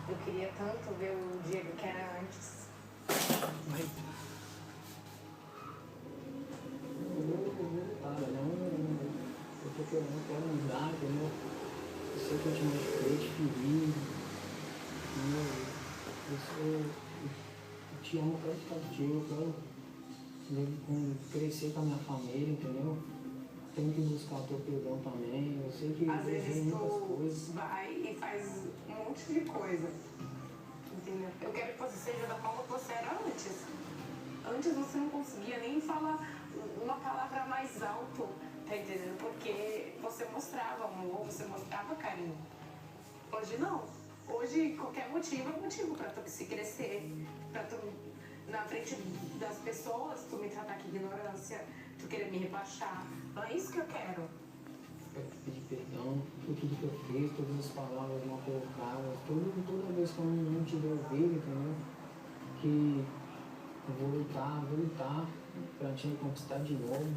Eu queria tanto ver o Diego que era antes. Mas... cara, eu tô querendo, eu quero mudar, entendeu? Eu sei que eu te machuquei, te feri, entendeu? Eu te amo, eu quero ficar contigo, eu quero crescer com a minha família, entendeu? Tenho que buscar o teu perdão também. Eu sei que às vezes muitas tu coisas. vai e faz um monte de coisa. Entendeu? Eu quero que você seja da forma que você era antes. Antes você não conseguia nem falar uma palavra mais alto, tá entendendo? Porque você mostrava amor, você mostrava carinho. Hoje não. Hoje qualquer motivo é motivo pra tu se crescer, pra tu, na frente das pessoas, tu me tratar com ignorância, tu querer me rebaixar. Não é isso que eu quero. Quero pedir perdão por tudo que eu fiz, todas as palavras mal colocadas, toda vez que eu não te dei ouvido, entendeu? Que eu vou lutar pra te conquistar de novo.